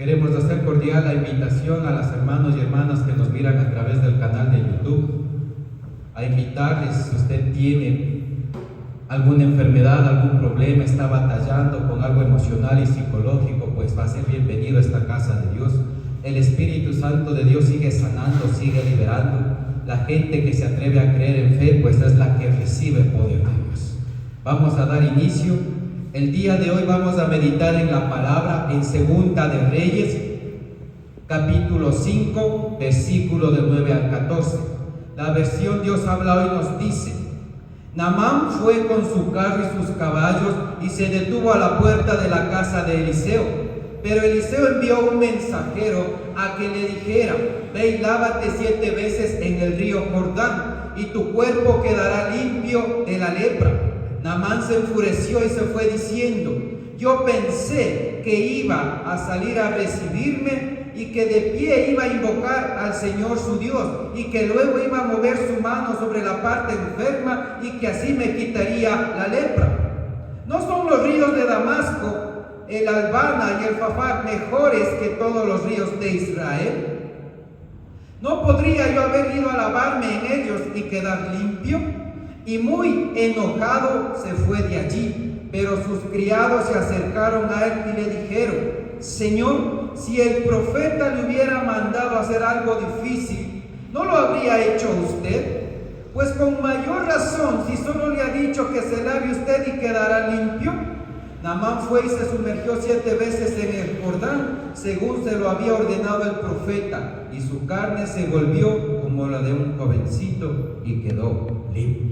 Queremos hacer cordial la invitación a los hermanos y hermanas que nos miran a través del canal de YouTube, a invitarles, si usted tiene alguna enfermedad, algún problema, está batallando con algo emocional y psicológico, pues va a ser bienvenido a esta casa de Dios. El Espíritu Santo de Dios sigue sanando, sigue liberando. La gente que se atreve a creer en fe, pues es la que recibe el poder de Dios. Vamos a dar inicio. El día de hoy vamos a meditar en la palabra en Segunda de Reyes, capítulo 5, versículo del 9 al 14. La versión Dios habla hoy nos dice: Naamán fue con su carro y sus caballos y se detuvo a la puerta de la casa de Eliseo. Pero Eliseo envió un mensajero a que le dijera: ve y lávate 7 veces en el río Jordán, y tu cuerpo quedará limpio de la lepra. Naamán se enfureció y se fue diciendo: yo pensé que iba a salir a recibirme y que de pie iba a invocar al Señor su Dios y que luego iba a mover su mano sobre la parte enferma y que así me quitaría la lepra. ¿No son los ríos de Damasco, el Albana y el Fafar mejores que todos los ríos de Israel? ¿No podría yo haber ido a lavarme en ellos y quedar limpio? Y muy enojado se fue de allí, pero sus criados se acercaron a él y le dijeron: Señor, si el profeta le hubiera mandado hacer algo difícil, ¿no lo habría hecho usted? Pues con mayor razón, si solo le ha dicho que se lave usted y quedará limpio. Naamán fue y se sumergió 7 veces en el Jordán, según se lo había ordenado el profeta, y su carne se volvió como la de un jovencito y quedó limpia.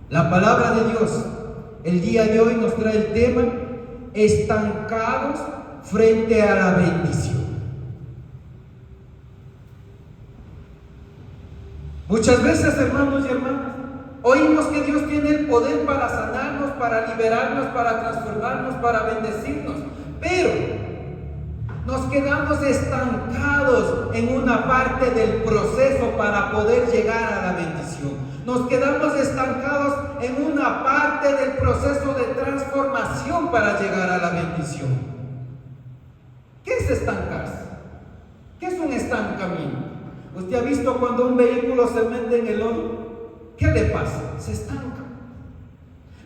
La palabra de Dios el día de hoy nos trae el tema: estancados frente a la bendición. Muchas veces, hermanos y hermanas, oímos que Dios tiene el poder para sanarnos, para liberarnos, para transformarnos, para bendecirnos, pero nos quedamos estancados en una parte del proceso para poder llegar a la bendición. Nos quedamos estancados en una parte del proceso de transformación para llegar a la bendición. ¿Qué es estancarse? ¿Qué es un estancamiento? ¿Usted ha visto cuando un vehículo se mete en el lodo? ¿Qué le pasa? Se estanca.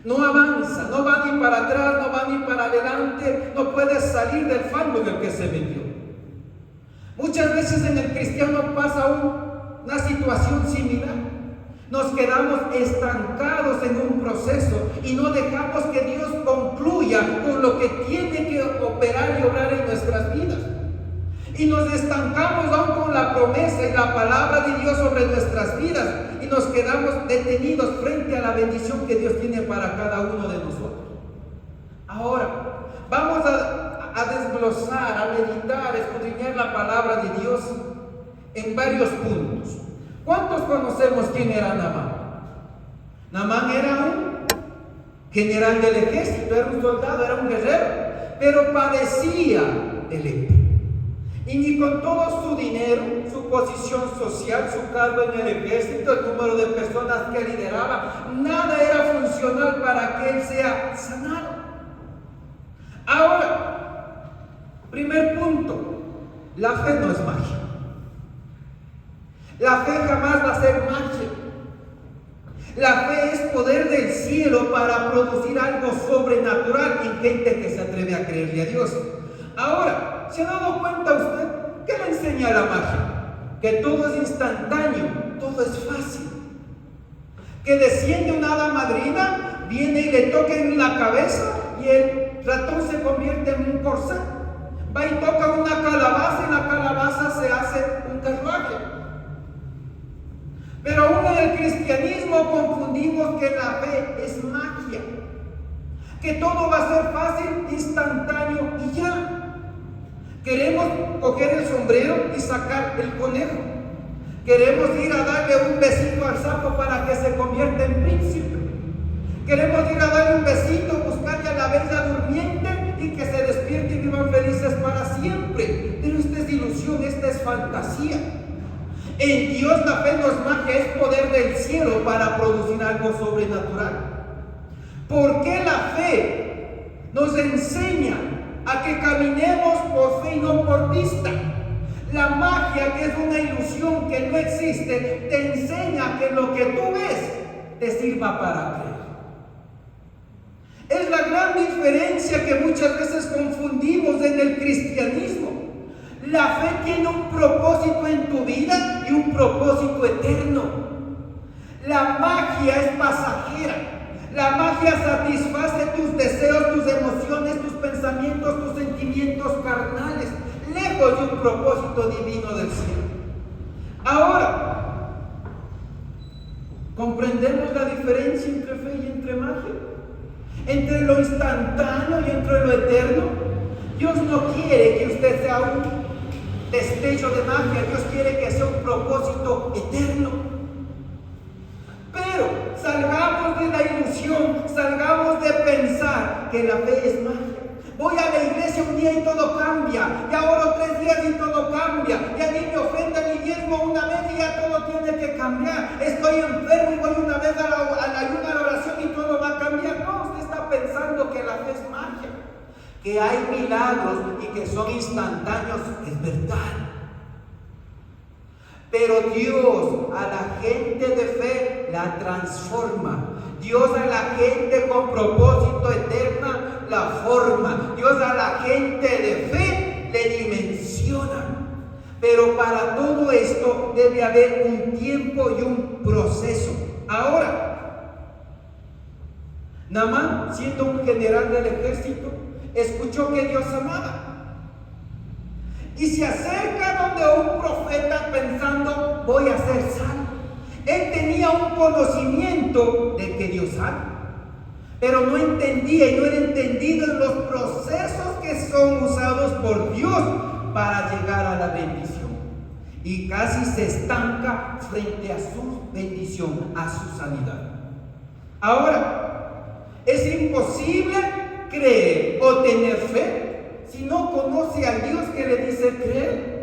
No avanza, no va ni para atrás, no va ni para adelante, no puede salir del fango en el que se metió. Muchas veces en el cristiano pasa una situación similar. Nos quedamos estancados en un proceso y no dejamos que Dios concluya con lo que tiene que operar y obrar en nuestras vidas. Y nos estancamos aún con la promesa y la palabra de Dios sobre nuestras vidas, y nos quedamos detenidos frente a la bendición que Dios tiene para cada uno de nosotros. Ahora, vamos a desglosar, a meditar, a escudriñar la palabra de Dios en varios puntos. ¿Cuántos conocemos quién era Naamán? Naamán era un general del ejército, era un soldado, era un guerrero, pero padecía de lepra. Y ni con todo su dinero, su posición social, su cargo en el ejército, el número de personas que lideraba, nada era funcional para que él sea sanado. Ahora, primer punto: la fe no es magia. La fe jamás va a ser magia. La fe es poder del cielo para producir algo sobrenatural en gente que se atreve a creerle a Dios. Ahora, ¿se ha dado cuenta usted? ¿Qué le enseña la magia? Que todo es instantáneo, todo es fácil. Que desciende una hada madrina, viene y le toca en la cabeza y el ratón se convierte en un corcel. Va y toca una calabaza y la calabaza se hace un carruaje. Pero aún en el cristianismo confundimos que la fe es magia, que todo va a ser fácil, instantáneo y ya. Queremos coger el sombrero y sacar el conejo. Queremos ir a darle un besito al sapo para que se convierta en príncipe. Queremos ir a darle un besito, buscarle a la bella durmiente y que se despierte y vivan felices para siempre. Pero esta es ilusión, esta es fantasía. En Dios la fe no es magia, es poder del cielo para producir algo sobrenatural. ¿Por qué la fe nos enseña a que caminemos por fe y no por vista. La magia, que es una ilusión que no existe, te enseña que lo que tú ves te sirva para creer. Es la gran diferencia que muchas veces confundimos en el cristianismo. La fe tiene un propósito en tu vida y un propósito eterno. La magia es pasajera. La magia satisface tus deseos, tus emociones, tus pensamientos, tus sentimientos carnales, lejos de un propósito divino del cielo. Ahora, ¿comprendemos la diferencia entre fe y entre magia? Entre lo instantáneo y entre lo eterno. Dios no quiere que usted sea un destello de magia. Dios quiere que sea un propósito eterno. Pero salgamos de la ilusión, salgamos de pensar que la fe es magia. Voy a la iglesia un día y todo cambia, ya oro 3 días y todo cambia, ya di mi ofrenda, mi diezmo una vez y ya todo tiene que cambiar. Estoy enfermo y voy una vez a la ayuno, a la oración y todo va a cambiar. No, usted está pensando que la fe es magia, que hay milagros y que son instantáneos. Es verdad. Pero Dios a la gente de fe la transforma. Dios a la gente con propósito eterno la forma. Dios a la gente de fe le dimensiona. Pero para todo esto debe haber un tiempo y un proceso. Ahora, Naamán, siendo un general del ejército, escuchó que Dios amaba. Y se acerca donde un profeta pensando, voy a ser salvo. Él tenía un conocimiento de que Dios ama, pero no entendía y no era entendido en los procesos que son usados por Dios para llegar a la bendición. Y casi se estanca frente a su bendición, a su sanidad. Ahora, es imposible creer o tener fe si no conoce al Dios que le dice creer.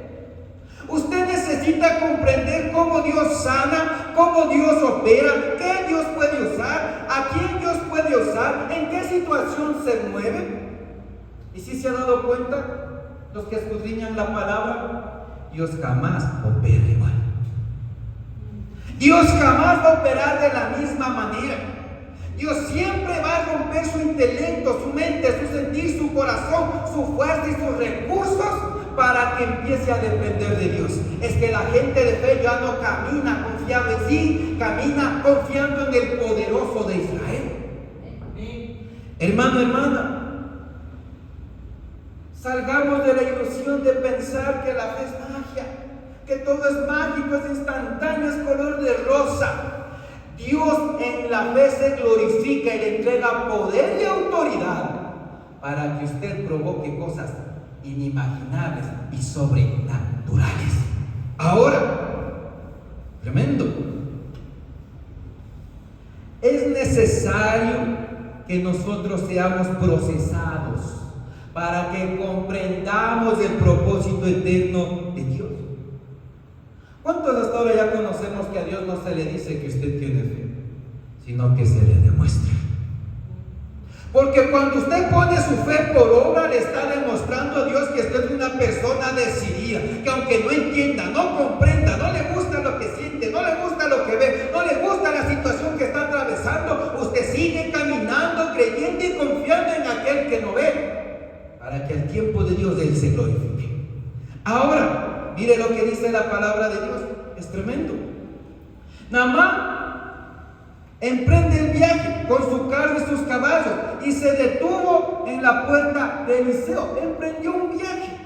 Usted necesita comprender cómo Dios sana, cómo Dios opera, qué Dios puede usar, a quién Dios puede usar, en qué situación se mueve. Y si se ha dado cuenta, los que escudriñan la palabra, Dios jamás opera igual. Dios jamás va a operar de la misma manera. Dios siempre va a romper su intelecto, su mente, su sentir, su corazón, su fuerza y sus recursos para que empiece a depender de Dios. Es que la gente de fe ya no camina confiando en sí, camina confiando en el poderoso de Israel. Hermano, hermana, salgamos de la ilusión de pensar que la fe es magia, que todo es mágico, es instantáneo, es color de rosa. Dios en la fe se glorifica y le entrega poder y autoridad para que usted provoque cosas inimaginables y sobrenaturales. Ahora, tremendo, es necesario que nosotros seamos procesados para que comprendamos el propósito eterno de Dios. ¿Cuántos hasta ahora ya conocemos que a Dios no se le dice que usted tiene fe, sino que se le demuestra? Porque cuando usted pone su fe por obra, le está demostrando a Dios que usted es una persona decidida, que aunque no entienda, no comprenda, no le gusta lo que siente, no le gusta lo que ve, no le gusta la situación que está atravesando, usted sigue caminando, creyendo y confiando en aquel que no ve, para que al tiempo de Dios Él se glorifique. Ahora, mire lo que dice la palabra de Dios, es tremendo. Naamán emprende el viaje con su carro y sus caballos y se detuvo en la puerta de Eliseo. Emprendió un viaje,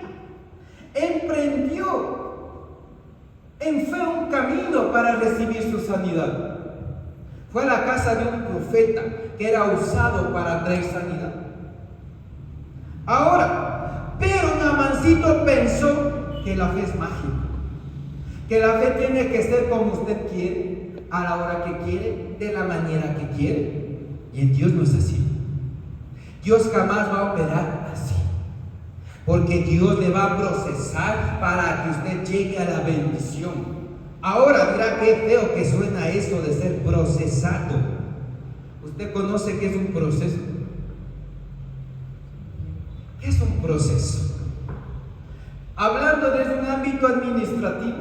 emprendió en fe un camino para recibir su sanidad. Fue a la casa de un profeta que era usado para traer sanidad. Ahora, pero Naamancito pensó que la fe es mágica, que la fe tiene que ser como usted quiere, a la hora que quiere, de la manera que quiere. Y en Dios no es así. Dios jamás va a operar así, porque Dios le va a procesar para que usted llegue a la bendición. Ahora dirá qué feo que suena eso de ser procesado. ¿Usted conoce qué es un proceso? Es un proceso. Hablando desde un ámbito administrativo,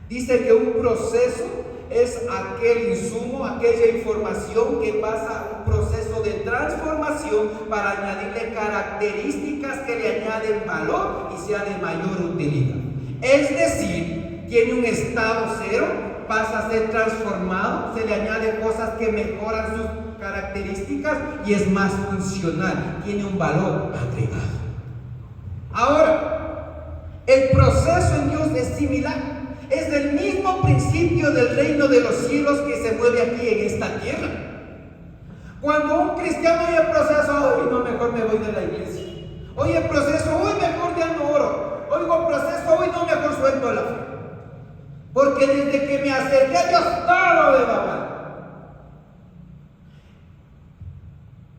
dice que un proceso es aquel insumo, aquella información que pasa a un proceso de transformación para añadirle características que le añaden valor y sea de mayor utilidad. Es decir, tiene un estado cero, pasa a ser transformado, se le añade cosas que mejoran sus características y es más funcional, tiene un valor agregado. Ahora, el proceso en Dios es similar. Es del mismo principio del reino de los cielos que se mueve aquí en esta tierra. Cuando un cristiano oye proceso, hoy no, mejor me voy de la iglesia. Oye proceso, hoy mejor ya no oro. Oigo proceso, hoy no, mejor suelto la fe. Porque desde que me acerqué a Dios, todo me va mal.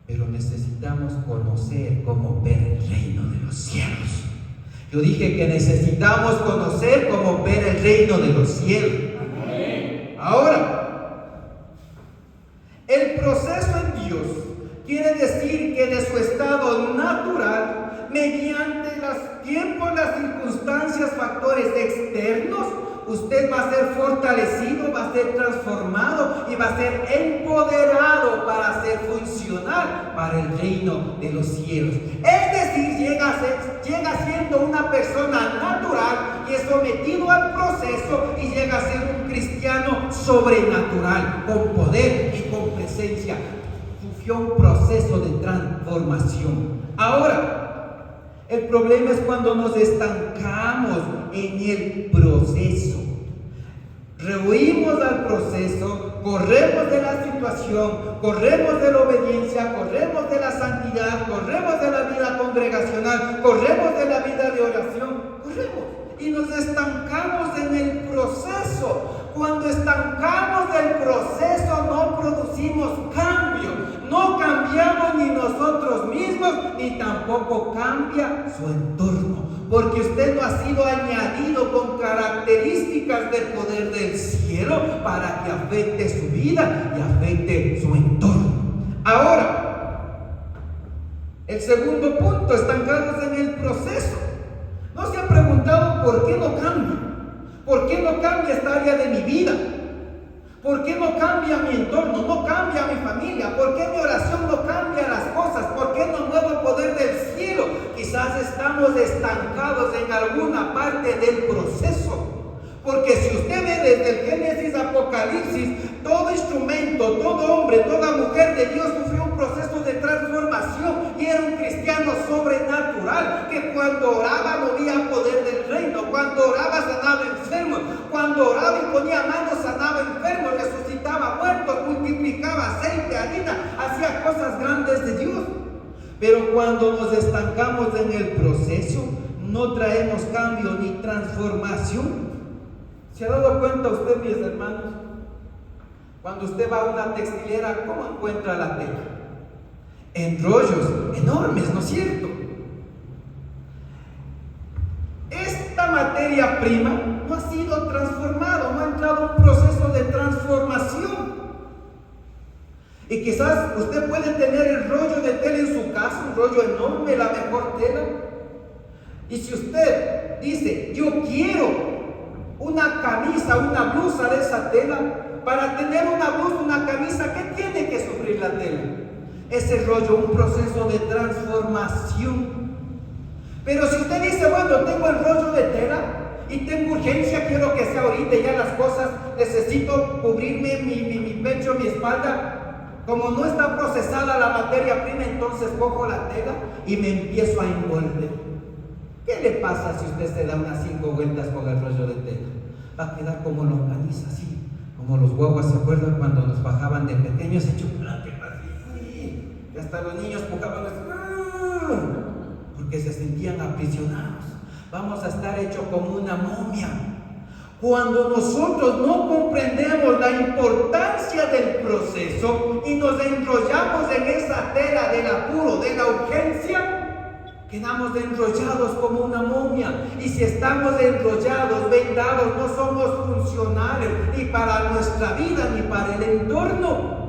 Pero necesitamos conocer cómo ver el reino de los cielos. Yo dije que necesitamos conocer cómo ver el reino de los cielos. Amén. Ahora, el proceso en Dios quiere decir que de su estado natural, mediante los tiempos, las circunstancias, factores externos, usted va a ser fortalecido, va a ser transformado y va a ser empoderado para ser funcional para el reino de los cielos. Es decir, llega siendo una persona natural y es sometido al proceso y llega a ser un cristiano sobrenatural, con poder y con presencia. Sufrió un proceso de transformación. Ahora, el problema es cuando nos estancamos en el proceso. Rehuimos al proceso, corremos de la situación, corremos de la obediencia, corremos de la santidad, corremos de la vida congregacional, corremos de la vida de oración, corremos y nos estancamos en el proceso. Cuando estancamos del proceso no producimos cambio, no cambiamos ni nosotros mismos, ni tampoco cambia su entorno, porque usted no ha sido añadido con características del poder del cielo para que afecte su vida y afecte su entorno. Ahora, el segundo punto, estancados en el proceso. ¿No se han preguntado por qué no cambia? ¿Por qué no cambia esta área de mi vida? ¿Por qué no cambia mi entorno? ¿No cambia mi familia? ¿Por qué mi oración no cambia las cosas? ¿Por qué no muevo el poder del cielo? Quizás estamos estancados en alguna parte del proceso. Porque si usted ve desde el Génesis a Apocalipsis, todo instrumento, todo hombre, toda mujer de Dios sufrió un proceso de transformación y era un cristiano sobrenatural que cuando oraba movía poder del reino, cuando oraba sanaba enfermos, cuando oraba y ponía manos sanaba enfermos, resucitaba muertos, multiplicaba aceite, harina, hacía cosas grandes de Dios. Pero cuando nos estancamos en el proceso, no traemos cambio ni transformación. ¿Se ha dado cuenta usted, mis hermanos? Cuando usted va a una textilera, ¿cómo encuentra la tela? En rollos enormes, ¿no es cierto? Esta materia prima no ha sido transformada, no ha entrado en un proceso de transformación. Y quizás usted puede tener el rollo de tela en su casa, un rollo enorme, la mejor tela. Y si usted dice, yo quiero una camisa, una blusa de esa tela, para tener una blusa, una camisa, ¿qué tiene que sufrir la tela? Ese rollo, un proceso de transformación. Pero si usted dice, bueno, tengo el rollo de tela y tengo urgencia, quiero que sea ahorita ya las cosas, necesito cubrirme mi pecho, mi espalda, como no está procesada la materia prima, entonces cojo la tela y me empiezo a envolver. ¿Qué le pasa si usted se da unas 5 vueltas con el rollo de tela? Va a quedar como longaniza, así, como los guaguas, ¿se acuerdan cuando nos bajaban de pequeños? Se chupan así, y hasta los niños pujaban así, porque se sentían aprisionados. Vamos a estar hechos como una momia. Cuando nosotros no comprendemos la importancia del proceso y nos enrollamos en esa tela del apuro, de la urgencia, quedamos enrollados como una momia. Y si estamos enrollados, vendados, no somos funcionales ni para nuestra vida ni para el entorno.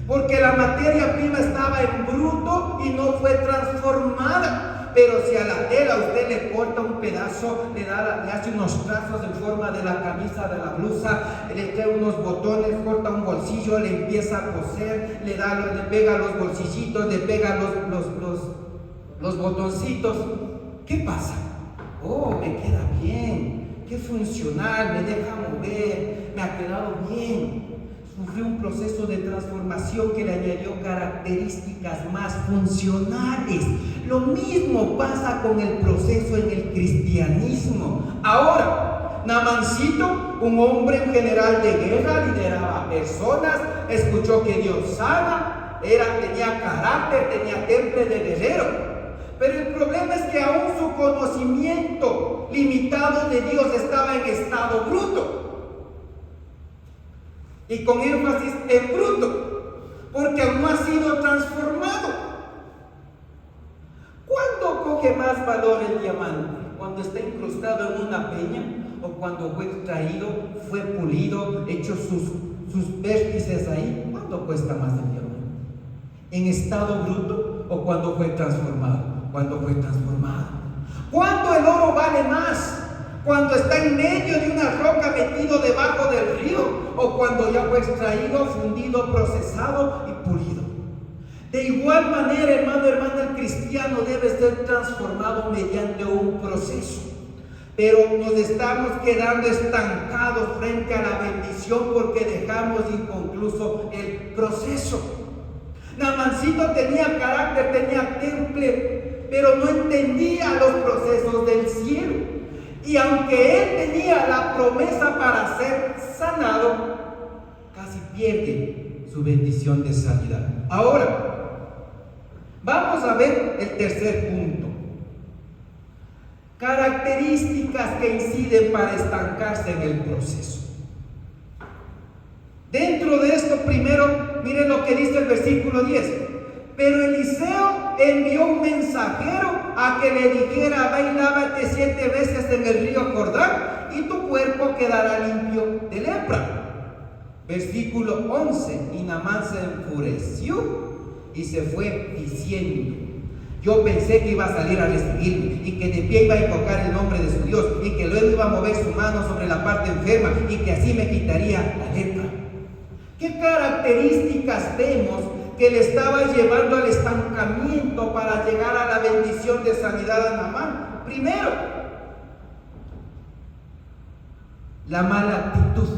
porque la materia prima estaba en bruto y no fue transformada. Pero si a la tela usted le corta un pedazo, le hace unos trazos en forma de la camisa, de la blusa, le trae unos botones, corta un bolsillo, le empieza a coser, le pega los bolsillitos, le pega los botoncitos, ¿qué pasa? Oh, me queda bien, qué funcional, me deja mover, me ha quedado bien. Sufrió un proceso de transformación que le añadió características más funcionales. Lo mismo pasa con el proceso en el cristianismo. Ahora, Naamancito, un hombre, un general de guerra, lideraba personas, escuchó que Dios sana, tenía carácter, tenía temple de guerrero. Pero el problema es que aún su conocimiento limitado de Dios estaba en estado bruto. Y con énfasis en bruto, porque aún no ha sido transformado. ¿Cuándo coge más valor el diamante? ¿Cuando está incrustado en una peña? ¿O cuando fue extraído, fue pulido, hecho sus vértices ahí? ¿Cuándo cuesta más el diamante? ¿En estado bruto o cuando fue transformado? Cuando fue transformado. ¿Cuándo el oro vale más? ¿Cuando está en medio de una roca metido debajo del río? ¿O cuando ya fue extraído, fundido, procesado y pulido? De igual manera, hermano, el cristiano debe ser transformado mediante un proceso. Pero nos estamos quedando estancados frente a la bendición porque dejamos inconcluso el proceso. Naamancito tenía carácter, tenía temple, pero no entendía los procesos del cielo. Y aunque él tenía la promesa para ser sanado, casi pierde su bendición de sanidad. Ahora, vamos a ver el tercer punto. Características que inciden para estancarse en el proceso. Dentro de esto, primero, miren lo que dice el versículo 10. Pero Eliseo envió un mensajero a que le dijera: ve y lávate 7 veces en el río Jordán y tu cuerpo quedará limpio de lepra. Versículo 11. Y Naamán se enfureció y se fue diciendo: yo pensé que iba a salir a recibirme y que de pie iba a invocar el nombre de su Dios y que luego iba a mover su mano sobre la parte enferma y que así me quitaría la lepra. ¿Qué características vemos que le estaba llevando al estancamiento para llegar a la bendición de sanidad a Naamán? Primero, la mala actitud.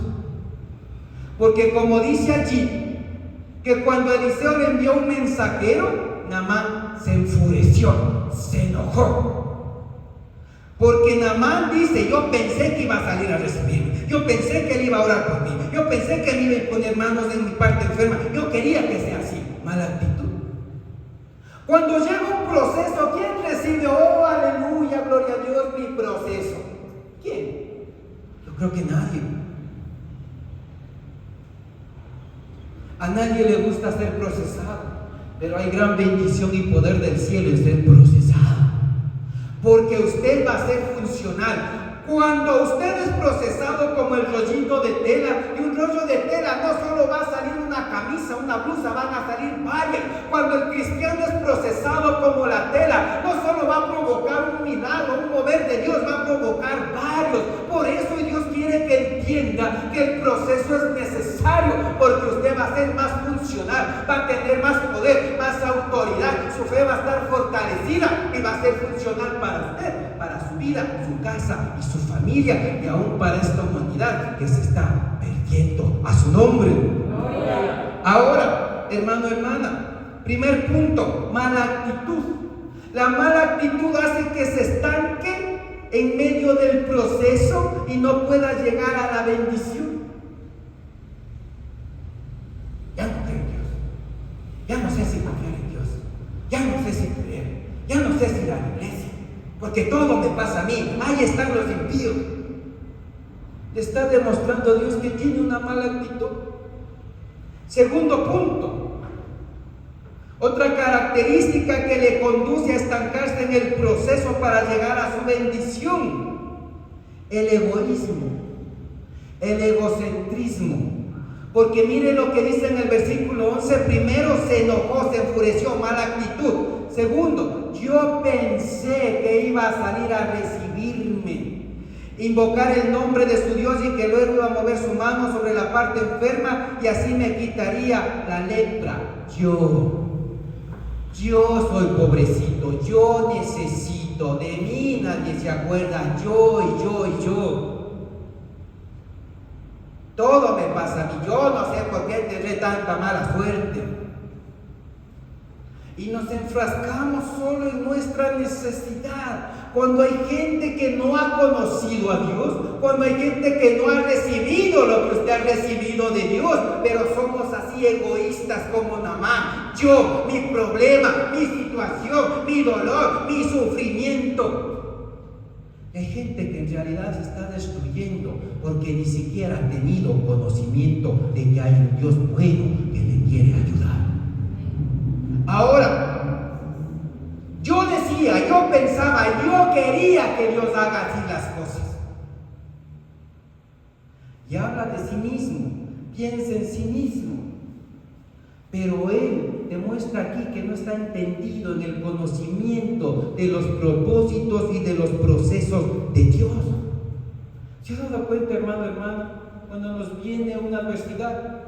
Porque como dice allí, que cuando Eliseo le envió un mensajero, Naamán se enfureció, se enojó. Porque Naamán dice: yo pensé que iba a salir a recibirme, yo pensé que él iba a orar por mí, yo pensé que él iba a poner manos en mi parte enferma, yo quería que sea así. Mala actitud. Cuando llega un proceso, ¿quién recibe? Oh, aleluya, gloria a Dios, mi proceso. ¿Quién? Yo creo que nadie. A nadie le gusta ser procesado, pero hay gran bendición y poder del cielo en ser procesado, porque usted va a ser funcional. Cuando usted es procesado como el rollito de tela, y un rollo de tela no solo va a salir una camisa, una blusa, van a salir varias. Cuando el cristiano es procesado como la tela, no solo va a provocar un milagro, un mover de Dios, va a provocar varios. Por eso Dios quiere que entienda que el proceso es necesario, porque usted va a ser más funcional, va a tener más poder, más autoridad, su fe va a estar fortalecida y va a ser funcional para usted, para su vida, su casa y su familia, y aún para esta humanidad que se está perdiendo a su nombre. Ahora, hermano, hermana, primer punto, mala actitud. La mala actitud hace que se estanque en medio del proceso y no pueda llegar a la bendición. Ya no creo en Dios, ya no sé si confiar en Dios, ya no sé si creer, ya no sé si ir a la iglesia, porque todo me pasa a mí, ahí están los impíos. Le está demostrando a Dios que tiene una mala actitud. Segundo punto, otra característica que le conduce a estancarse en el proceso para llegar a su bendición: el egoísmo, el egocentrismo. Porque mire lo que dice en el versículo 11. Primero se enojó, se enfureció, mala actitud. Segundo, yo pensé que iba a salir a recibirme, invocar el nombre de su Dios y que luego iba a mover su mano sobre la parte enferma y así me quitaría la lepra. Yo soy pobrecito, yo necesito, de mí nadie se acuerda, yo. Todo me pasa a mí, yo no sé por qué tendré tanta mala suerte. Y nos enfrascamos solo en nuestra necesidad. Cuando hay gente que no ha conocido a Dios, cuando hay gente que no ha recibido lo que usted ha recibido de Dios, pero somos así egoístas como Naamán. Yo, mi problema, mi situación, mi dolor, mi sufrimiento. Hay gente que en realidad se está destruyendo porque ni siquiera ha tenido conocimiento de que hay un Dios bueno que le quiere ayudar. Ahora, yo decía, yo pensaba, yo quería que Dios haga así las cosas. Y habla de sí mismo, piensa en sí mismo. Pero él demuestra aquí que no está entendido en el conocimiento de los propósitos y de los procesos de Dios. ¿Se ha dado cuenta, hermano, cuando nos viene una adversidad?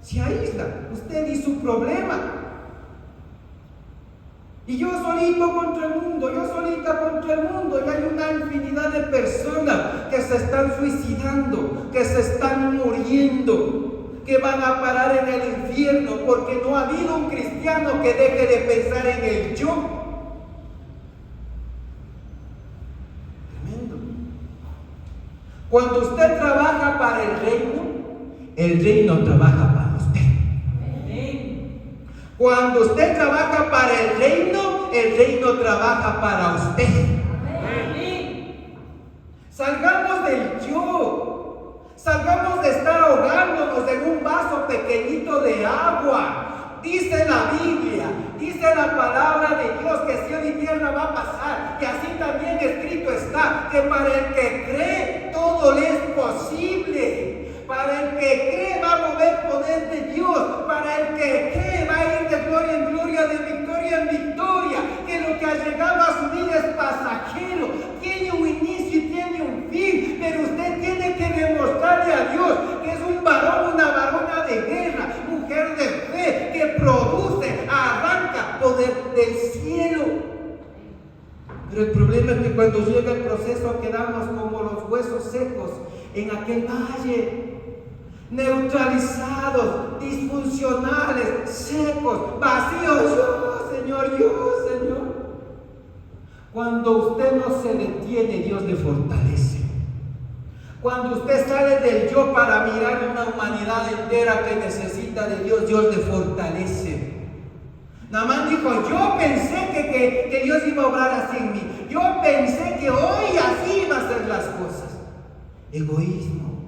Se aísla, usted y su problema. Y yo solito contra el mundo, yo solita contra el mundo. Y hay una infinidad de personas que se están suicidando, que se están muriendo, que van a parar en el infierno porque no ha habido un cristiano que deje de pensar en el yo. Tremendo. Cuando usted trabaja para el reino trabaja para usted. Cuando usted trabaja para el reino trabaja para usted. Salgamos del yo. Salgamos de estar ahogándonos en un vaso pequeñito de agua. Dice la Biblia, dice la palabra de Dios que cielo y tierra va a pasar. Y así también escrito está que para el que cree todo le es posible. Para el que cree va a mover poder de Dios. Para el que cree va a ir de gloria en gloria, de victoria en victoria. Que lo que ha llegado a su vida es pasajero. Tiene un inicio y tiene un fin. Pero usted tiene que demostrarle a Dios que es un varón, una varona de guerra, mujer de fe, que produce, arranca poder del cielo. Pero el problema es que cuando llega el proceso quedamos como los huesos secos en aquel valle. Neutralizados, disfuncionales, secos, vacíos. Yo, Señor. Cuando usted no se detiene, Dios le fortalece. Cuando usted sale del yo para mirar una humanidad entera que necesita de Dios, Dios le fortalece. Naamán dijo, yo pensé que Dios iba a obrar así en mí. Yo pensé que hoy así iba a ser las cosas. Egoísmo.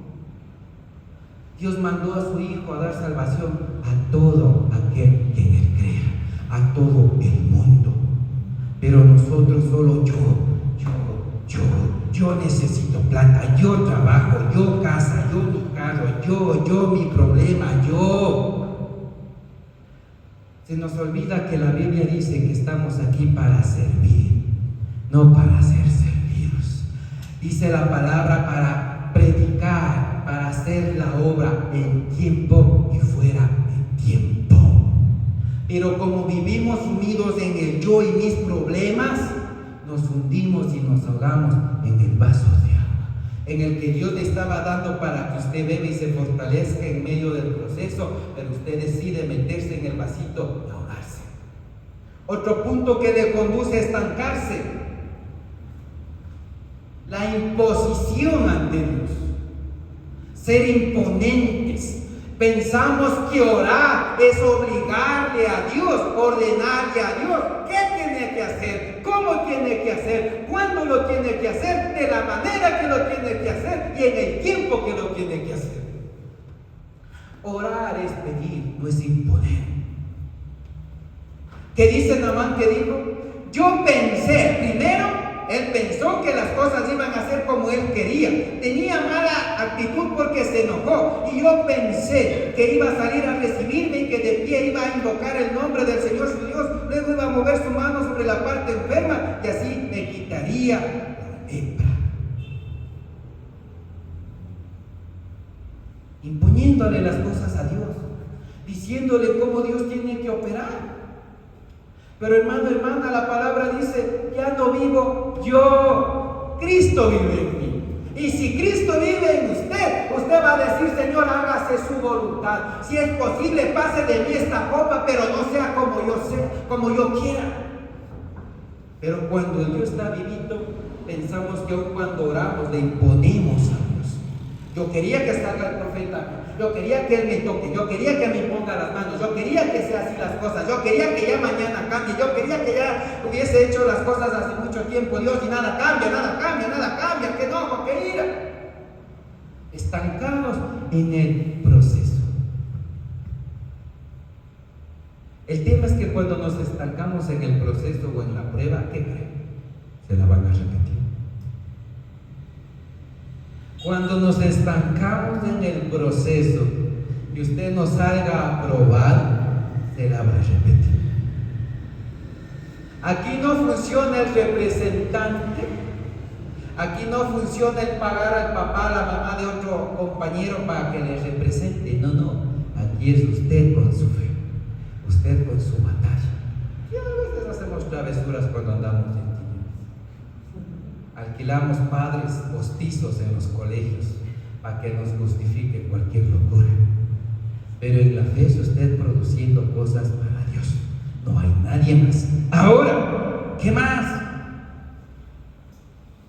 Dios mandó a su Hijo a dar salvación a todo aquel que en Él crea, a todo el mundo. Pero nosotros solo yo necesito plata, yo trabajo, yo casa, yo mi carro, yo mi problema, yo. Se nos olvida que la Biblia dice que estamos aquí para servir, no para ser servidos. Dice la palabra para predicar, para hacer la obra en tiempo y fuera de tiempo. Pero como vivimos sumidos en el yo y mis problemas, nos hundimos y nos ahogamos en el vaso de agua, en el que Dios le estaba dando para que usted beba y se fortalezca en medio del proceso, pero usted decide meterse en el vasito y ahogarse. Otro punto que le conduce a estancarse: la imposición ante Dios. Ser imponentes. Pensamos que orar es obligarle a Dios, ordenarle a Dios qué tiene que hacer, cómo tiene que hacer, cuándo lo tiene que hacer, de la manera que lo tiene que hacer y en el tiempo que lo tiene que hacer. Orar es pedir, no es imponer. ¿Qué dice Naamán que dijo? Yo pensé, primero, él Él pensó que las cosas iban a ser como él quería. Tenía mala actitud porque se enojó. Y yo pensé que iba a salir a recibirme y que de pie iba a invocar el nombre del Señor su Dios. Luego iba a mover su mano sobre la parte enferma y así me quitaría la lepra. Imponiéndole las cosas a Dios, diciéndole cómo Dios tiene que operar. Pero hermano, hermana, la palabra dice, ya no vivo yo, Cristo vive en mí. Y si Cristo vive en usted, usted va a decir, Señor, hágase su voluntad. Si es posible, pase de mí esta copa, pero no sea como yo quiera. Pero cuando Dios está vivito, pensamos que aun cuando oramos le imponemos a Dios. Yo quería que salga el profeta, yo quería que él me toque, yo quería que me ponga las manos, yo quería que sea así las cosas, yo quería que ya mañana cambie, yo quería que ya hubiese hecho las cosas hace mucho tiempo, Dios, y nada cambia, que no, que ira. Estancados en el proceso. El tema es que cuando nos estancamos en el proceso o en la prueba, ¿qué creen? Se la van a repetir. Cuando nos estancamos en el proceso y usted no salga a probar, se la va a repetir. Aquí no funciona el representante, aquí no funciona el pagar al papá, a la mamá de otro compañero para que le represente. No, aquí es usted con su fe, usted con su batalla. Y a veces hacemos travesuras cuando andamos en tinieblas. Alquilamos padres postizos en los colegios para que nos justifique cualquier locura. Pero en la fe es usted produciendo cosas para Dios. No hay nadie más. Ahora, ¿qué más?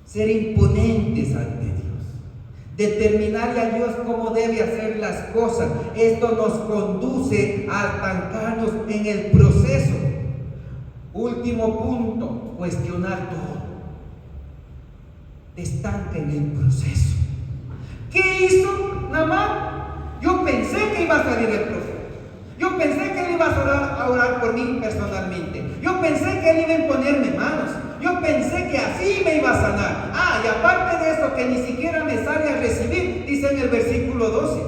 Ser imponentes ante Dios. Determinarle a Dios cómo debe hacer las cosas. Esto nos conduce a estancarnos en el proceso. Último punto, cuestionar todo. Te estanca en el proceso. ¿Qué hizo Naamán? Yo pensé que iba a salir el profeta. Yo pensé que él iba a orar por mí personalmente. Yo pensé que él iba a imponerme manos. Yo pensé que así me iba a sanar. Y aparte de eso, que ni siquiera me sale a recibir, dice en el versículo 12.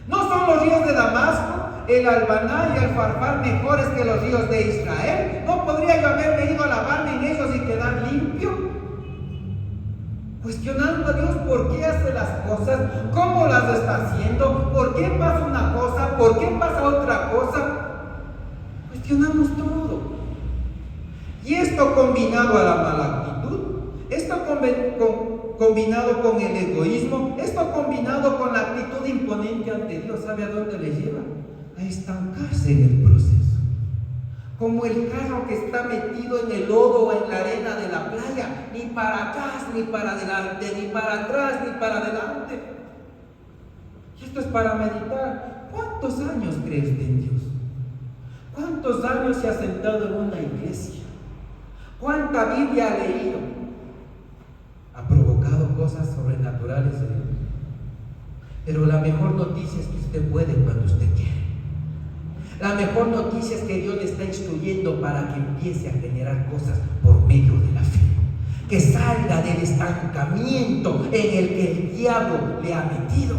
¿No son los ríos de Damasco, el Albaná y el Farfar mejores que los ríos de Israel? ¿No podría yo haberme ido a lavarme en ellos y quedar limpio? Cuestionando a Dios por qué hace las cosas, cómo las está haciendo, por qué pasa una cosa, por qué pasa otra cosa. Cuestionamos todo. Y esto combinado a la mala actitud, esto combinado con el egoísmo, esto combinado con la actitud imponente ante Dios, ¿sabe a dónde le lleva? A estancarse en el proceso. Como el carro que está metido en el lodo o en la arena de la playa, ni para atrás, ni para adelante, ni para atrás, ni para adelante. Y esto es para meditar. ¿Cuántos años cree usted en Dios? ¿Cuántos años se ha sentado en una iglesia? ¿Cuánta Biblia ha leído? ¿Ha provocado cosas sobrenaturales en él? Pero la mejor noticia es que usted puede cuando usted quiere. La mejor noticia es que Dios le está instruyendo para que empiece a generar cosas por medio de la fe. Que salga del estancamiento en el que el diablo le ha metido.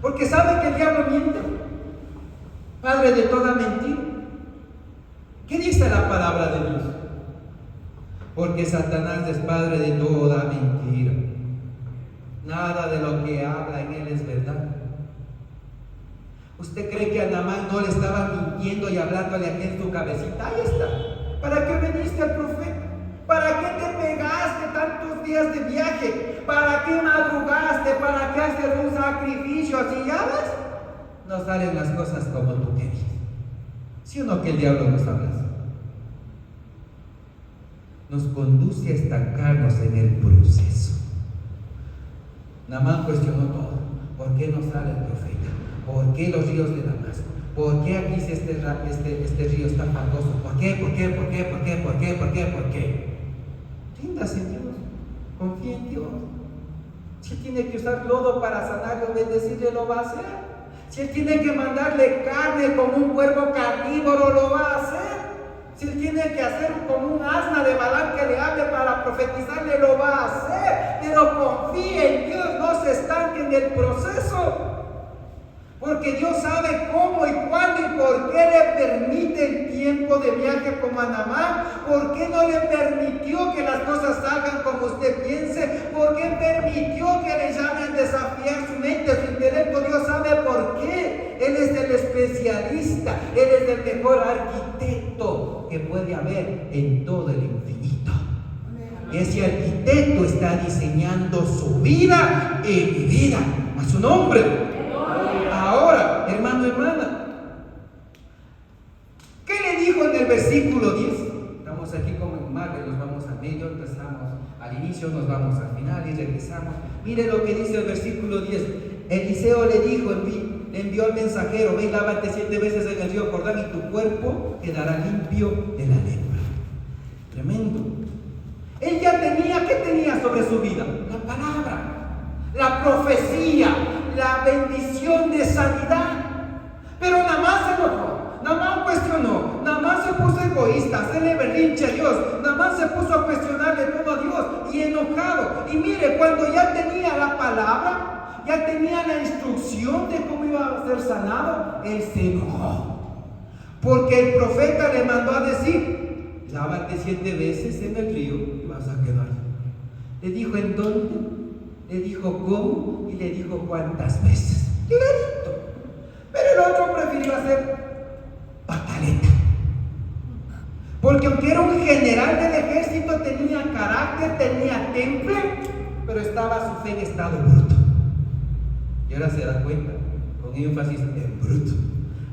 Porque sabe que el diablo miente. Padre de toda mentira. ¿Qué dice la palabra de Dios? Porque Satanás es padre de toda mentira. Nada de lo que habla en él es verdad. ¿Usted cree que a Naamán no le estaba mintiendo y hablándole aquí en su cabecita? Ahí está. ¿Para qué veniste al profeta? ¿Para qué te pegaste tantos días de viaje? ¿Para qué madrugaste? ¿Para qué haces un sacrificio? Así ya ves, no salen las cosas como tú querías. ¿Sí o no que el diablo nos habla así? Nos conduce a estancarnos en el proceso. Naamán cuestionó todo. ¿Por qué no sale el profeta? ¿Por qué los ríos de Damasco? ¿Por qué aquí este río está fangoso? ¿Por qué? Ríndase en Dios, confía en Dios. Si tiene que usar lodo para sanarlo, bendecirle, lo va a hacer. Si él tiene que mandarle carne como un cuervo carnívoro, lo va a hacer. Si él tiene que hacer como un asna de Balaam que le hable para profetizarle, lo va a hacer. Pero confíe en Dios, no se estanque en el proceso. Porque Dios sabe cómo y cuándo y por qué le permite el tiempo de viaje como a Naamán. ¿Por qué no le permitió que las cosas salgan como usted piense? ¿Por qué permitió que le llamen desafiar su mente, su intelecto? Dios sabe por qué. Él es el especialista, Él es el mejor arquitecto que puede haber en todo el infinito. Y ese arquitecto está diseñando su vida y mi vida a su nombre. Ahora, hermano, hermana, ¿qué le dijo en el versículo 10? Estamos aquí como en Marvel, nos vamos al medio, empezamos al inicio, nos vamos al final y regresamos. Mire lo que dice el versículo 10. Eliseo le dijo, le envió al mensajero: ve y lávate 7 veces en el río Jordán y tu cuerpo quedará limpio de la lepra. Tremendo. Él ya tenía, ¿qué tenía sobre su vida? La palabra, la profecía, la bendición de sanidad. Pero Naamán se enojó, Naamán cuestionó, Naamán se puso egoísta, hacerle berrinche a Dios, Naamán se puso a cuestionarle todo a Dios y enojado. Y mire, cuando ya tenía la palabra, ya tenía la instrucción de cómo iba a ser sanado, él se enojó. Porque el profeta le mandó a decir: lávate 7 veces en el río y vas a quedar. Le dijo en dónde, le dijo cómo y le dijo cuántas veces. Clarito. Pero el otro prefirió hacer pataleta. Porque aunque era un general del ejército, tenía carácter, tenía temple, pero estaba su fe en estado bruto. Y ahora se da cuenta, con énfasis en bruto,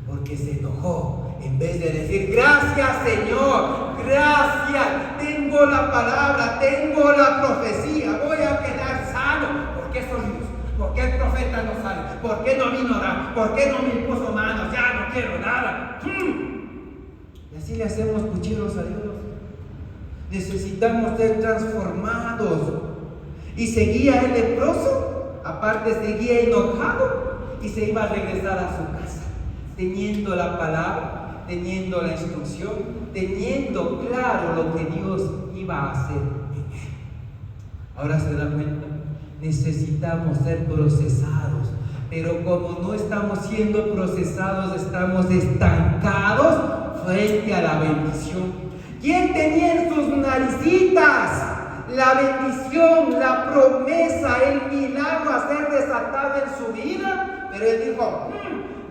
porque se enojó. En vez de decir: gracias Señor, gracias, tengo la palabra, tengo la profecía, voy a quedar sano. ¿Por qué soy Dios? ¿Por qué el profeta no sale? ¿Por qué no vino a orar? ¿Por qué no me impuso manos? Ya no quiero nada. Y así le hacemos cuchillos a Dios. Necesitamos ser transformados. Y seguía el leproso, aparte seguía enojado, y se iba a regresar a su casa, teniendo la palabra, teniendo la instrucción, teniendo claro lo que Dios iba a hacer en él. Ahora se da cuenta, necesitamos ser procesados, pero como no estamos siendo procesados, estamos estancados frente a la bendición. ¿Quién tenía en sus naricitas la bendición, la promesa, el milagro a ser desatado en su vida? Pero él dijo: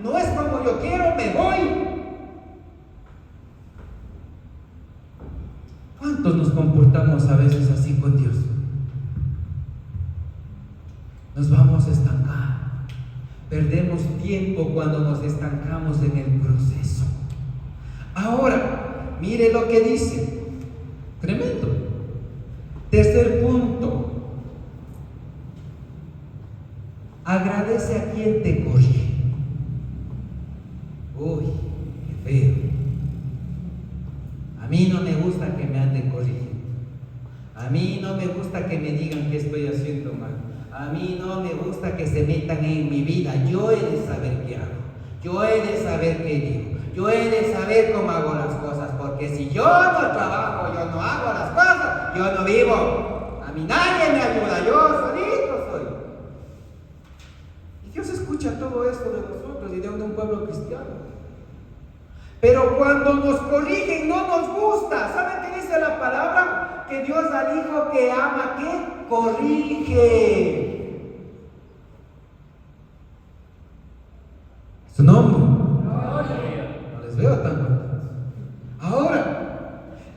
no es como yo quiero, me voy. ¿Cuántos nos comportamos a veces así con Dios? Nos vamos a estancar. Perdemos tiempo cuando nos estancamos en el proceso. Ahora, mire lo que dice. Tremendo. Tercer punto. Agradece a quien te corrige. Uy, qué feo. A mí no me gusta que me anden corrigiendo. A mí no me gusta que me digan que estoy haciendo mal. A mí no me gusta que se metan en mi vida. Yo he de saber qué hago. Yo he de saber qué digo. Yo he de saber cómo hago las cosas. Porque si yo no trabajo, yo no hago las cosas, yo no vivo. A mí nadie me ayuda. Yo solito soy. Y Dios escucha todo esto de nosotros y de un pueblo cristiano. Pero cuando nos corrigen no nos gusta. ¿Saben qué dice la palabra? Que Dios al hijo que ama, ¿qué? Corrige. Su nombre. No les veo tan contentos. Ahora,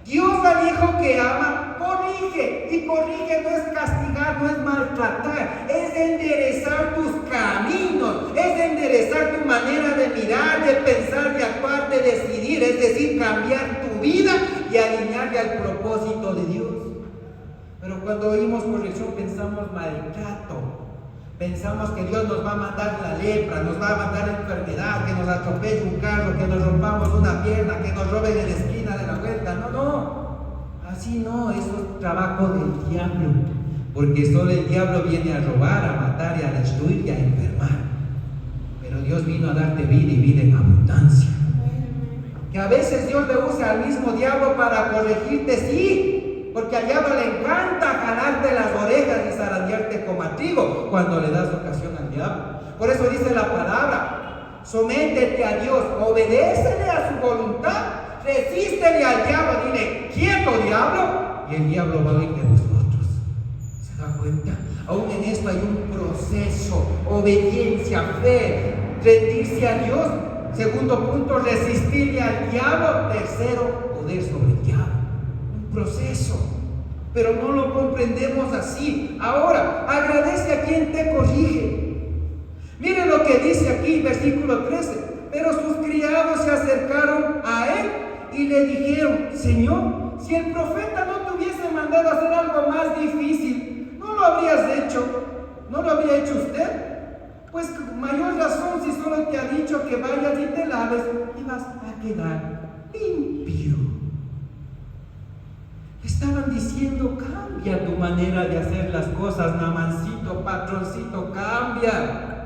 Dios al hijo que ama corrige. Y corrige no es castigar, no es maltratar, es enderezar tus caminos, es enderezar tu manera de mirar, de pensar, de actuar, de decidir, es decir, cambiar tu vida y alinearle al propósito de Dios. Pero cuando oímos corrección pensamos maltrato, pensamos que Dios nos va a mandar la lepra, nos va a mandar enfermedad, que nos atropelle un carro, que nos rompamos una pierna, que nos roben en la esquina de la vuelta. No. Así no, eso es trabajo del diablo, porque solo el diablo viene a robar, a matar y a destruir y a enfermar. Pero Dios vino a darte vida y vida en abundancia. Que a veces Dios le usa al mismo diablo para corregirte, sí, porque al diablo le encanta jalarte las orejas y zarandearte como a trigo cuando le das ocasión al diablo. Por eso dice la palabra: sométete a Dios, obedécele a su voluntad, resístele al diablo, dile: quieto, diablo, y el diablo va a huir de vosotros. ¿Se da cuenta? Aún en esto hay un proceso: obediencia, fe, rendirse a Dios. Segundo punto, resistirle al diablo. Tercero, poder sobre el diablo. Un proceso, pero no lo comprendemos así. Ahora, agradece a quien te corrige. Mire lo que dice aquí, versículo 13. Pero sus criados se acercaron a él y le dijeron: Señor, si el profeta no te hubiese mandado a hacer algo más difícil, ¿no lo habrías hecho? ¿No lo habría hecho usted? Pues mayor razón, si solo te ha dicho que vayas y te laves y vas a quedar limpio. Estaban diciendo: cambia tu manera de hacer las cosas, Namancito, patroncito, cambia.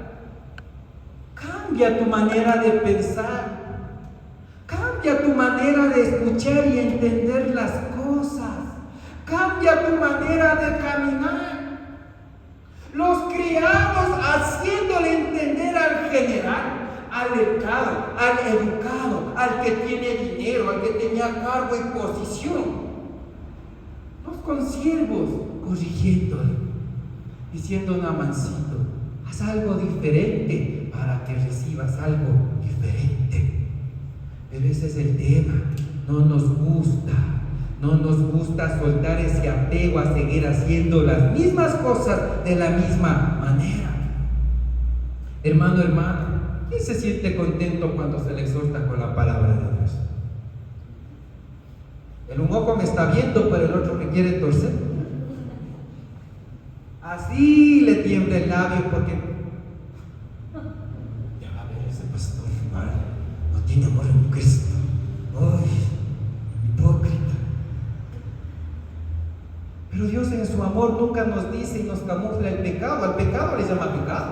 Cambia tu manera de pensar. Cambia tu manera de escuchar y entender las cosas. Cambia tu manera de caminar. Los criados haciéndole entender al general, al letrado, al educado, al que tiene dinero, al que tenía cargo y posición. Los consiervos corrigiéndole, diciendo: Namancito, haz algo diferente para que recibas algo diferente. Pero ese es el tema. No nos gusta soltar ese apego a seguir haciendo las mismas cosas de la misma manera. Hermano, ¿quién se siente contento cuando se le exhorta con la palabra de Dios? Un ojo me está viendo, pero el otro me quiere torcer. Así le tiembla el labio porque ya va a ver ese pastor, no tiene amor en Cristo. ¡Ay, hipócrita! Pero Dios en su amor nunca nos dice y nos camufla el pecado. Al pecado le llama pecado.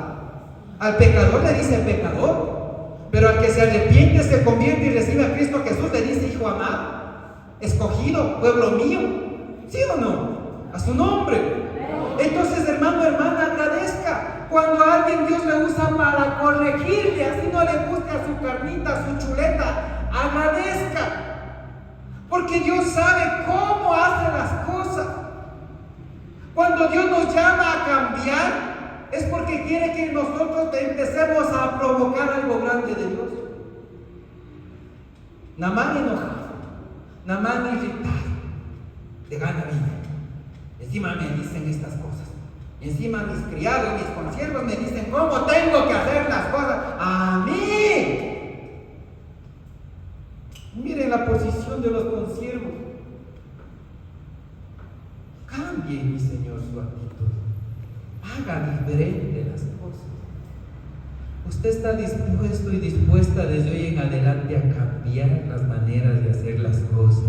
Al pecador le dice pecador. Pero al que se arrepiente, se convierte y recibe a Cristo Jesús, le dice: hijo amado, escogido, pueblo mío. ¿Sí o no? A su nombre. Entonces, hermano, hermana, agradezca. Cuando a alguien Dios le usa para corregirle, así no le guste a su carnita, a su chuleta, agradezca. Porque Dios sabe cómo hace las cosas. Cuando Dios nos llama a cambiar, es porque quiere que nosotros empecemos a provocar algo grande de Dios. Namán enojado, Namán irritado, de gana vida. Encima me dicen estas cosas. Y encima mis criados, mis consiervos me dicen cómo tengo que hacer las cosas. ¡A mí! Miren la posición de los consiervos. Cambie, mi Señor, su actitud. Haga diferente las cosas. Usted está dispuesto y dispuesta desde hoy en adelante a cambiar las maneras de hacer las cosas.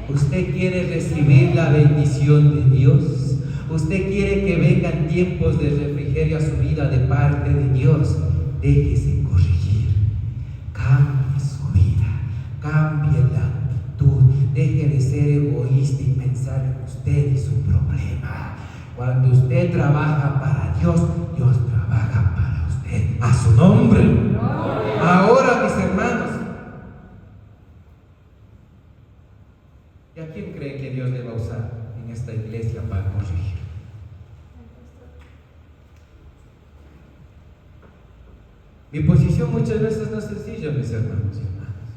Usted quiere recibir la bendición de Dios. Usted quiere que vengan tiempos de refrigerio a su vida de parte de Dios. Déjese corregir. Cambie su vida. Cambie la actitud. Deje de ser egoísta y pensar en usted y su problema. Cuando usted trabaja para Dios, Dios trabaja para usted. A su nombre. Ahora, mis hermanos, ¿y a quién cree que Dios le va a usar en esta iglesia para corregir? Mi posición muchas veces no es sencilla, mis hermanos y hermanas,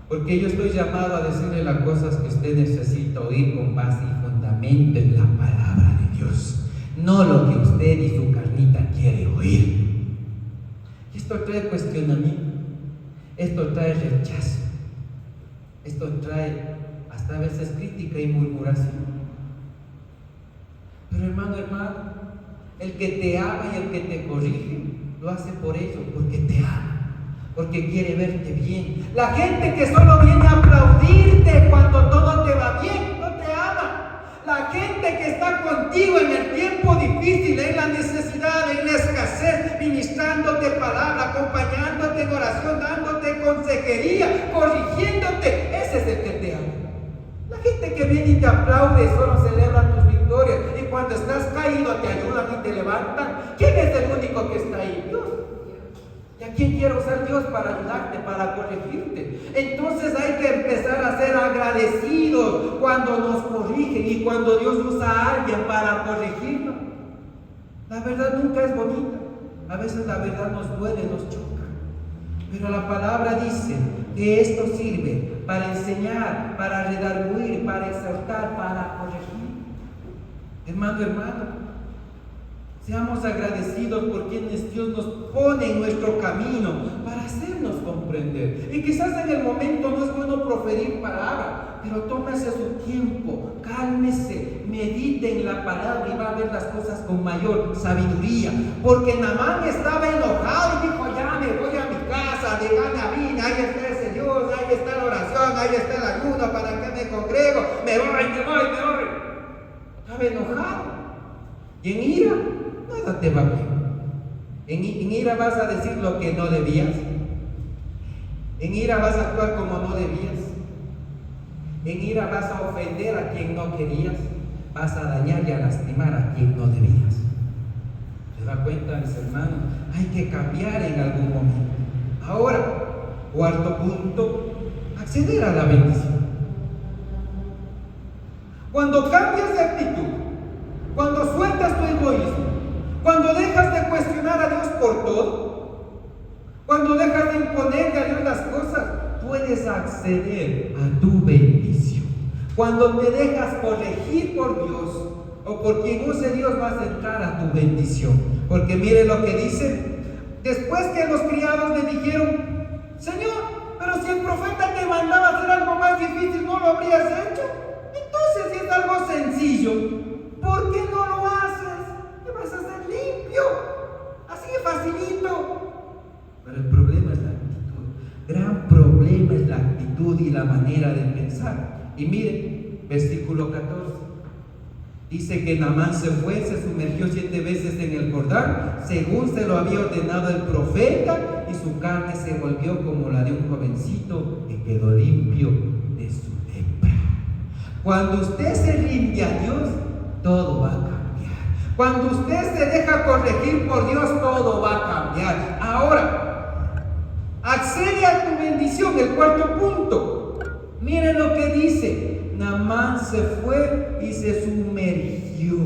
porque yo estoy llamado a decirle las cosas que usted necesita oír con base y fundamento en la palabra de Dios, no lo que usted y su carnita quiere oír. Esto trae cuestionamiento, esto trae rechazo, esto trae hasta a veces crítica y murmuración. Pero hermano, el que te ama y el que te corrige, lo hace por ello, porque te ama, porque quiere verte bien. La gente que solo viene a aplaudirte cuando todo te va bien, no te ama. La gente que está contigo en el tiempo difícil, en la necesidad, en la escasez, ministrándote dándote palabra, acompañándote en oración, dándote consejería, corrigiéndote. Ese es el que te ama. La gente que viene y te aplaude solo celebra tus victorias, y cuando estás caído te ayudan y te levantan. ¿Quién es el único que está ahí? Dios. ¿Y a quién quiere usar Dios para ayudarte, para corregirte? Entonces hay que empezar a ser agradecidos cuando nos corrigen y cuando Dios usa a alguien para corregirnos. La verdad nunca es bonita. A veces la verdad nos duele, nos choca. Pero la palabra dice que esto sirve para enseñar, para redarguir, para exhortar, para corregir. Hermano, seamos agradecidos por quienes Dios nos pone en nuestro camino para hacernos comprender. Y quizás en el momento no es bueno proferir palabra, pero tómese su tiempo, cálmese, medite en la palabra y va a ver las cosas con mayor sabiduría. Porque Naamán estaba enojado y dijo: ya me voy a mi casa, de gana vine, ahí está ese Dios, ahí está la oración, ahí está el ayuno, ¿para qué me congrego? Me voy. Estaba enojado y en ira. Nada te va bien. En ira vas a decir lo que no debías. En ira vas a actuar como no debías. En ira vas a ofender a quien no querías. Vas a dañar y a lastimar a quien no debías. ¿Se da cuenta, mis hermanos? Hay que cambiar en algún momento. Ahora, cuarto punto: acceder a la bendición. Cuando cambias de actitud, cuando sueltas tu egoísmo, cuando dejas de cuestionar a Dios por todo, cuando dejas de imponerle a Dios las cosas, puedes acceder a tu bendición. Cuando te dejas corregir por Dios o por quien use Dios, vas a entrar a tu bendición. Porque mire lo que dice: después que los criados le dijeron: Señor, pero si el profeta te mandaba a hacer algo más difícil, ¿no lo habrías hecho? Entonces, si es algo sencillo, ¿por qué no lo haces? ¿Qué vas a hacer? Limpio, así de facilito. Pero el problema es la actitud. Gran problema es la actitud y la manera de pensar. Y miren, versículo 14. Dice que Naamán se fue, se sumergió 7 veces en el Jordán, según se lo había ordenado el profeta, y su carne se volvió como la de un jovencito que quedó limpio de su lepra. Cuando usted se rinde a Dios, todo va a cambiar. Cuando usted se deja corregir por Dios, todo va a cambiar. Ahora, accede a tu bendición. El cuarto punto. Miren lo que dice. Naamán se fue y se sumergió.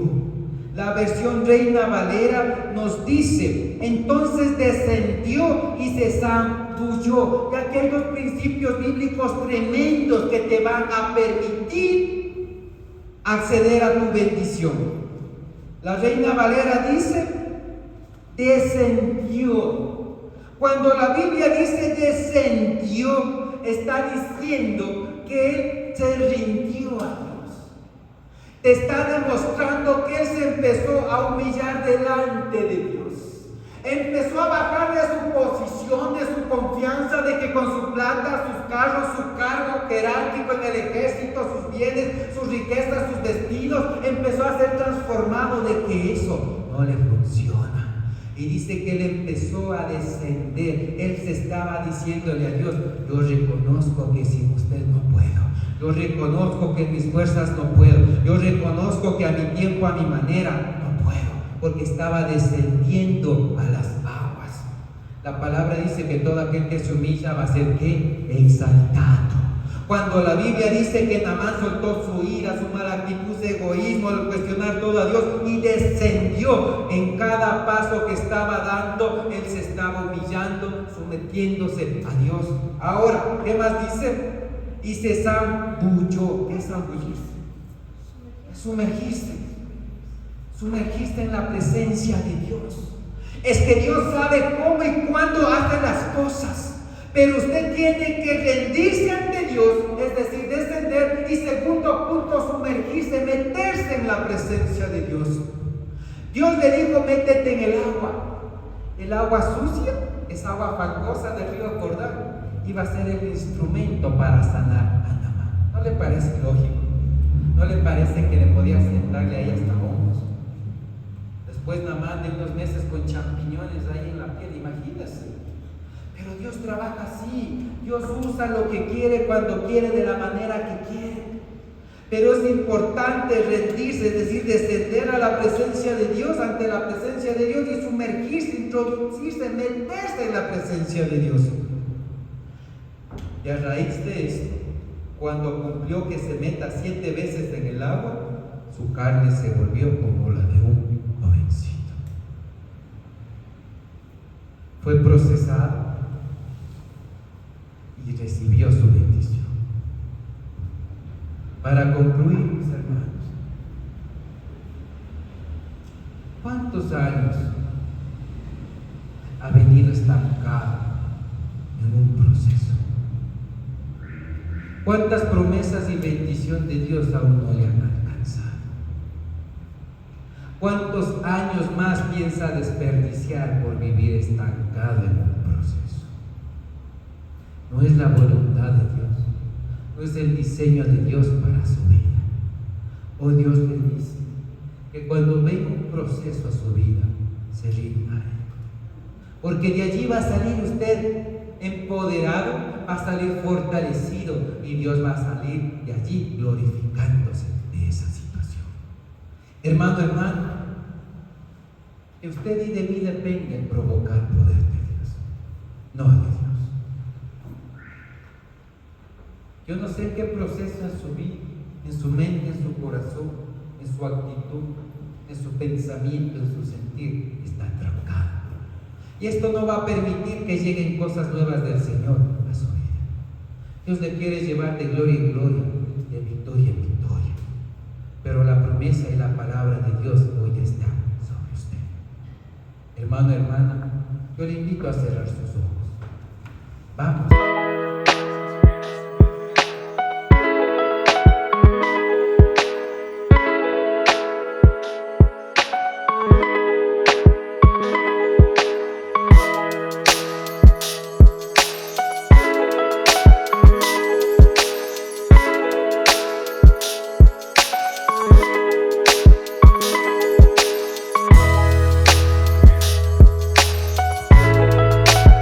La versión Reina Valera nos dice: entonces descendió y se zambulló. Y aquí hay 2 principios bíblicos tremendos que te van a permitir acceder a tu bendición. La Reina Valera dice: descendió. Cuando la Biblia dice descendió, está diciendo que él se rindió a Dios. Te está demostrando que él se empezó a humillar delante de Dios. Empezó a bajar de su posición, de su confianza, de que con su plata, sus carros, su cargo jerárquico en el ejército, sus bienes, sus riquezas, sus vestidos, empezó a ser transformado, de que eso no le funciona. Y dice que él empezó a descender. Él se estaba diciéndole a Dios: yo reconozco que sin usted no puedo. Yo reconozco que en mis fuerzas no puedo. Yo reconozco que a mi tiempo, a mi manera, no puedo. Porque estaba descendiendo a las aguas. La palabra dice que todo aquel que se humilla va a ser ¿qué? Exaltado. Cuando la Biblia dice que Naamán soltó su ira, su mala actitud, su egoísmo, el cuestionar todo a Dios, y descendió en cada paso que estaba dando, él se estaba humillando, sometiéndose a Dios. Ahora, ¿qué más dice? Y se zambulló. ¿Qué es zambullirse? Sumergiste en la presencia de Dios. Es que Dios sabe cómo y cuándo hace las cosas. Pero usted tiene que rendirse ante Dios, es decir, descender, y segundo punto, sumergirse, meterse en la presencia de Dios. Dios le dijo: métete en el agua. El agua sucia, esa agua fangosa del río Jordán, iba a ser el instrumento para sanar a Naamán. ¿No le parece lógico? ¿No le parece que le podía sentarle ahí hasta hombros? Después Naamán de unos meses con champiñones ahí en la piel, imagínense. Pero Dios trabaja así. Dios usa lo que quiere, cuando quiere, de la manera que quiere. Pero es importante rendirse, es decir, descender a la presencia de Dios, ante la presencia de Dios, y sumergirse, introducirse, meterse en la presencia de Dios. Y a raíz de esto, cuando cumplió que se meta 7 veces en el agua, su carne se volvió como la de un jovencito. Fue procesado y recibió su bendición. Para concluir, mis hermanos, ¿cuántos años ha venido estancado en un proceso? ¿Cuántas promesas y bendición de Dios aún no le han alcanzado? ¿Cuántos años más piensa desperdiciar por vivir estancado en un proceso? No es la voluntad de Dios, no es el diseño de Dios para su vida. Oh, Dios le dice que cuando venga un proceso a su vida, se rinda a Él. Porque de allí va a salir usted empoderado, va a salir fortalecido, y Dios va a salir de allí glorificándose de esa situación. Hermano, hermana, de usted y de mí depende el provocar poder de Dios, no de Dios. Yo no sé en qué proceso en su vida, en su mente, en su corazón, en su actitud, en su pensamiento, en su sentir, está trancado. Y esto no va a permitir que lleguen cosas nuevas del Señor a su vida. Dios le quiere llevar de gloria en gloria, de victoria en victoria. Pero la promesa y la palabra de Dios hoy está sobre usted. Hermano, hermana, yo le invito a cerrar sus ojos. Vamos.